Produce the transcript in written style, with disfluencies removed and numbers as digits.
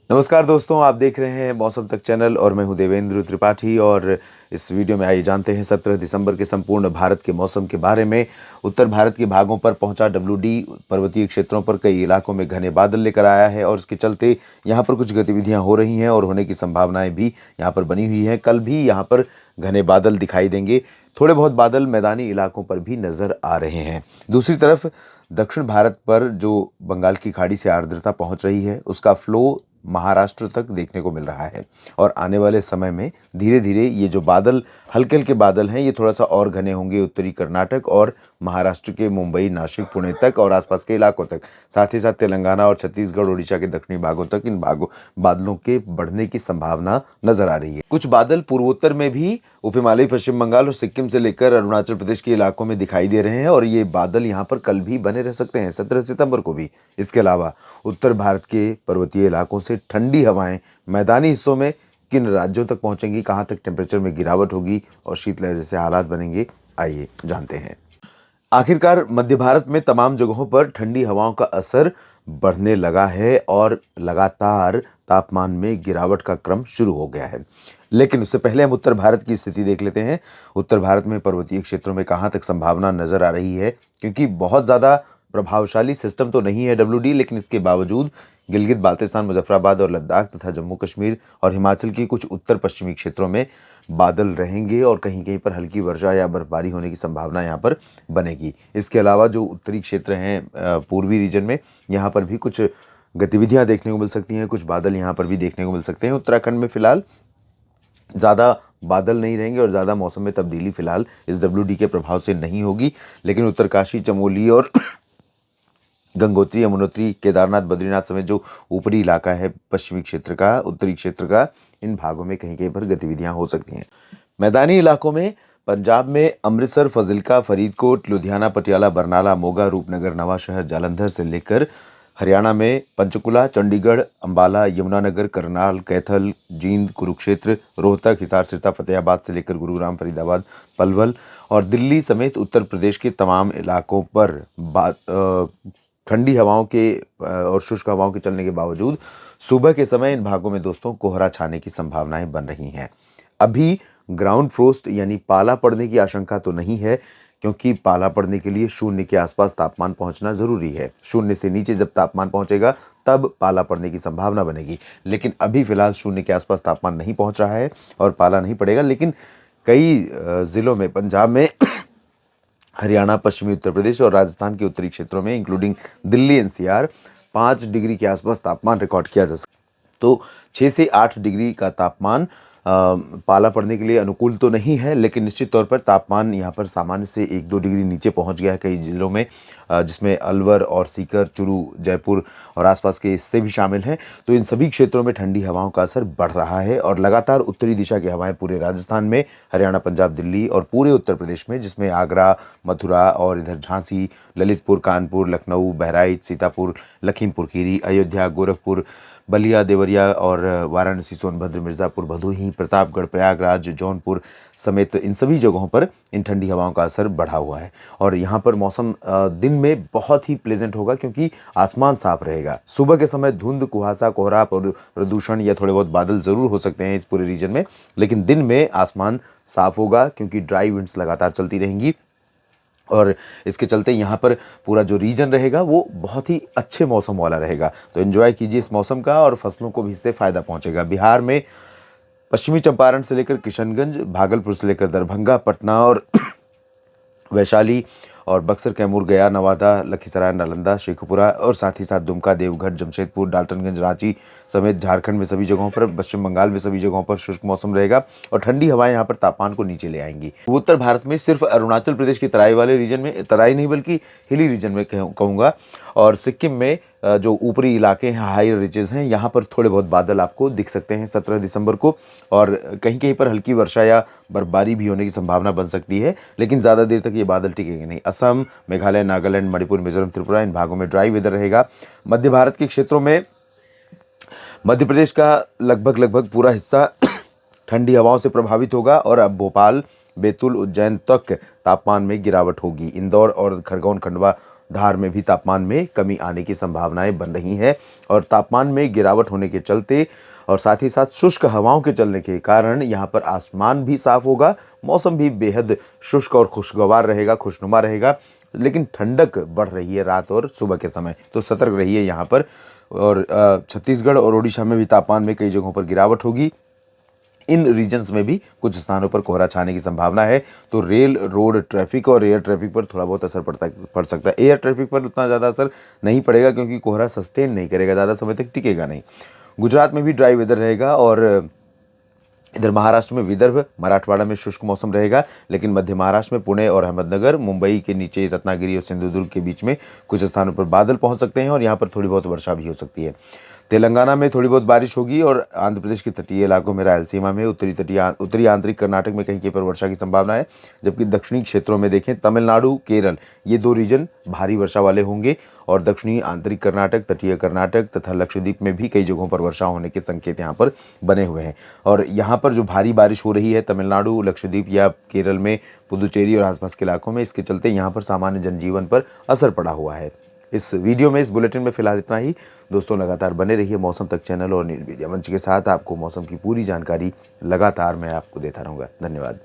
नमस्कार दोस्तों, आप देख रहे हैं मौसम तक चैनल और मैं हूं देवेंद्र त्रिपाठी। और इस वीडियो में आइए जानते हैं 17 दिसंबर के संपूर्ण भारत के मौसम के बारे में। उत्तर भारत के भागों पर पहुंचा WD पर्वतीय क्षेत्रों पर कई इलाकों में घने बादल लेकर आया है और इसके चलते यहां पर कुछ गतिविधियां हो रही हैं और होने की संभावनाएं भी यहां पर बनी हुई हैं। कल भी यहां पर घने बादल दिखाई देंगे। थोड़े बहुत बादल मैदानी इलाकों पर भी नजर आ रहे हैं। दूसरी तरफ दक्षिण भारत पर जो बंगाल की खाड़ी से आर्द्रता पहुंच रही है, उसका फ्लो महाराष्ट्र तक देखने को मिल रहा है और आने वाले समय में धीरे धीरे ये जो बादल हल्के हल्के बादल हैं, ये थोड़ा सा और घने होंगे उत्तरी कर्नाटक और महाराष्ट्र के मुंबई, नासिक, पुणे तक और आसपास के इलाकों तक। साथ ही साथ तेलंगाना और छत्तीसगढ़, उड़ीसा के दक्षिणी भागों तक इन भागों बादलों के बढ़ने की संभावना नजर आ रही है। कुछ बादल पूर्वोत्तर में भी उप हिमालयी पश्चिम बंगाल और सिक्किम से लेकर अरुणाचल प्रदेश के इलाकों में दिखाई दे रहे हैं और ये बादल यहाँ पर कल भी बने रह सकते हैं, 17 सितंबर को भी। इसके अलावा उत्तर भारत के पर्वतीय इलाकों से ठंडी हवाएं मैदानी हिस्सों में किन राज्यों तक पहुंचेंगी, कहां तक टेम्परेचर में गिरावट होगी और शीतलहर जैसे हालात बनेंगे, आइए जानते हैं। आखिरकार मध्य भारत में तमाम जगहों पर ठंडी हवाओं का असर बढ़ने लगा है और लगातार तापमान में गिरावट का क्रम शुरू हो गया है। लेकिन उससे पहले हम उत्तर भारत की स्थिति देख लेते हैं। उत्तर भारत में पर्वतीय क्षेत्रों में कहां तक संभावना नजर आ रही है, क्योंकि बहुत ज़्यादा प्रभावशाली सिस्टम तो नहीं है WD, लेकिन इसके बावजूद गिलगित बाल्टिस्तान, मुजफ्फराबाद और लद्दाख तथा जम्मू कश्मीर और हिमाचल के कुछ उत्तर पश्चिमी क्षेत्रों में बादल रहेंगे और कहीं कहीं पर हल्की वर्षा या बर्फबारी होने की संभावना यहाँ पर बनेगी। इसके अलावा जो उत्तरी क्षेत्र हैं, पूर्वी रीजन में, यहाँ पर भी कुछ गतिविधियाँ देखने को मिल सकती हैं, कुछ बादल यहाँ पर भी देखने को मिल सकते हैं। उत्तराखंड में फिलहाल ज़्यादा बादल नहीं रहेंगे और ज़्यादा मौसम में तब्दीली फिलहाल इस WD के प्रभाव से नहीं होगी। लेकिन उत्तरकाशी, चमोली और गंगोत्री, यमुनोत्री, केदारनाथ, बद्रीनाथ समेत जो ऊपरी इलाका है पश्चिमी क्षेत्र का, उत्तरी क्षेत्र का, इन भागों में कहीं कहीं पर गतिविधियां हो सकती हैं। मैदानी इलाकों में पंजाब में अमृतसर, फजिल्का, फरीदकोट, लुधियाना, पटियाला, बरनाला, मोगा, रूपनगर, नवांशहर, जालंधर से लेकर हरियाणा में पंचकुला, चंडीगढ़, अंबाला, यमुनानगर, करनाल, कैथल, जींद, कुरुक्षेत्र, रोहतक, हिसार, सिरसा, फतेहाबाद से लेकर गुरुग्राम, फरीदाबाद, पलवल और दिल्ली समेत उत्तर प्रदेश के तमाम इलाकों पर ठंडी हवाओं के और शुष्क हवाओं के चलने के बावजूद सुबह के समय इन भागों में दोस्तों कोहरा छाने की संभावनाएं बन रही हैं। अभी ग्राउंड फ्रोस्ट यानी पाला पड़ने की आशंका तो नहीं है, क्योंकि पाला पड़ने के लिए शून्य के आसपास तापमान पहुंचना जरूरी है। शून्य से नीचे जब तापमान पहुंचेगा तब पाला पड़ने की संभावना बनेगी। लेकिन अभी फिलहाल शून्य के आसपास तापमान नहीं पहुंच रहा है और पाला नहीं पड़ेगा। लेकिन कई जिलों में, पंजाब में, हरियाणा, पश्चिमी उत्तर प्रदेश और राजस्थान के उत्तरी क्षेत्रों में इंक्लूडिंग दिल्ली NCR 5 डिग्री के आसपास तापमान रिकॉर्ड किया जा सकता है। तो 6 से 8 डिग्री का तापमान पाला पड़ने के लिए अनुकूल तो नहीं है, लेकिन निश्चित तौर पर तापमान यहाँ पर सामान्य से 1-2 डिग्री नीचे पहुँच गया है कई जिलों में, जिसमें अलवर और सीकर, चुरू, जयपुर और आसपास के हिस्से भी शामिल हैं। तो इन सभी क्षेत्रों में ठंडी हवाओं का असर बढ़ रहा है और लगातार उत्तरी दिशा की हवाएं पूरे राजस्थान में, हरियाणा, पंजाब, दिल्ली और पूरे उत्तर प्रदेश में, जिसमें आगरा, मथुरा और इधर झांसी, ललितपुर, कानपुर, लखनऊ, बहराइच, सीतापुर, लखीमपुर खीरी, अयोध्या, गोरखपुर, बलिया, देवरिया और वाराणसी, सोनभद्र, मिर्ज़ापुर, भदोही, प्रतापगढ़, प्रयागराज, जौनपुर समेत इन सभी जगहों पर इन ठंडी हवाओं का असर बढ़ा हुआ है। और यहाँ पर मौसम दिन में बहुत ही प्लेजेंट होगा, क्योंकि आसमान साफ रहेगा। सुबह के समय धुंध, कुहासा, कोहरा, प्रदूषण या थोड़े बहुत बादल ज़रूर हो सकते हैं इस पूरे रीजन में, लेकिन दिन में आसमान साफ होगा, क्योंकि ड्राई विंड्स लगातार चलती रहेंगी और इसके चलते यहाँ पर पूरा जो रीजन रहेगा वो बहुत ही अच्छे मौसम वाला रहेगा। तो एंजॉय कीजिए इस मौसम का और फसलों को भी इससे फ़ायदा पहुँचेगा। बिहार में पश्चिमी चंपारण से लेकर किशनगंज, भागलपुर से लेकर दरभंगा, पटना और वैशाली और बक्सर, कैमूर, गया, नवादा, लखीसराय, नालंदा, शेखपुरा और साथ ही साथ दुमका, देवघर, जमशेदपुर, डाल्टनगंज, रांची समेत झारखंड में सभी जगहों पर, पश्चिम बंगाल में सभी जगहों पर शुष्क मौसम रहेगा और ठंडी हवाएं यहाँ पर तापमान को नीचे ले आएंगी। उत्तर भारत में सिर्फ अरुणाचल प्रदेश की तराई वाले रीजन में, तराई नहीं बल्कि हिली रीजन में कहूँगा, और सिक्किम में जो ऊपरी इलाके हैं, हाई रिचेज हैं, यहाँ पर थोड़े बहुत बादल आपको दिख सकते हैं 17 दिसंबर को और कहीं कहीं पर हल्की वर्षा या बर्फबारी भी होने की संभावना बन सकती है, लेकिन ज़्यादा देर तक ये बादल टिकेंगे नहीं। असम, मेघालय, नागालैंड, मणिपुर, मिजोरम, त्रिपुरा, इन भागों में ड्राई वेदर रहेगा। मध्य भारत के क्षेत्रों में मध्य प्रदेश का लगभग पूरा हिस्सा ठंडी हवाओं से प्रभावित होगा और अब भोपाल, बैतूल, उज्जैन तक तापमान में गिरावट होगी। इंदौर और खरगोन, खंडवा धार में भी तापमान में कमी आने की संभावनाएं बन रही हैं और तापमान में गिरावट होने के चलते और साथ ही साथ शुष्क हवाओं के चलने के कारण यहाँ पर आसमान भी साफ होगा, मौसम भी बेहद शुष्क और खुशगवार रहेगा, खुशनुमा रहेगा। लेकिन ठंडक बढ़ रही है रात और सुबह के समय, तो सतर्क रहिए यहाँ पर। और छत्तीसगढ़ और ओडिशा में भी तापमान में कई जगहों पर गिरावट होगी। इन रीजन्स में भी कुछ स्थानों पर कोहरा छाने की संभावना है, तो रेल, रोड ट्रैफिक और एयर ट्रैफिक पर थोड़ा बहुत असर पड़ सकता है। एयर ट्रैफिक पर उतना ज़्यादा असर नहीं पड़ेगा क्योंकि कोहरा सस्टेन नहीं करेगा, ज़्यादा समय तक टिकेगा नहीं। गुजरात में भी ड्राई वेदर रहेगा और इधर महाराष्ट्र में विदर्भ, मराठवाड़ा में शुष्क मौसम रहेगा, लेकिन मध्य महाराष्ट्र में पुणे और अहमदनगर, मुंबई के नीचे रत्नागिरी और सिंधुदुर्ग के बीच में कुछ स्थानों पर बादल पहुंच सकते हैं और यहाँ पर थोड़ी बहुत वर्षा भी हो सकती है। तेलंगाना में थोड़ी बहुत बारिश होगी और आंध्र प्रदेश के तटीय इलाकों में, रायलसीमा में, उत्तरी आंतरिक कर्नाटक में कहीं कहीं पर वर्षा की संभावना है। जबकि दक्षिणी क्षेत्रों में देखें, तमिलनाडु, केरल, ये 2 रीजन भारी वर्षा वाले होंगे और दक्षिणी आंतरिक कर्नाटक, तटीय कर्नाटक तथा लक्षद्वीप में भी कई जगहों पर वर्षा होने के संकेत यहाँ पर बने हुए हैं। और यहाँ पर जो भारी बारिश हो रही है तमिलनाडु, लक्षद्वीप या केरल में, पुदुचेरी और आसपास के इलाकों में, इसके चलते यहाँ पर सामान्य जनजीवन पर असर पड़ा हुआ है। इस वीडियो में, इस बुलेटिन में फिलहाल इतना ही। दोस्तों, लगातार बने रहिए मौसम तक चैनल और न्यूज़ मीडिया मंच के साथ। आपको मौसम की पूरी जानकारी लगातार मैं आपको देता रहूँगा। धन्यवाद।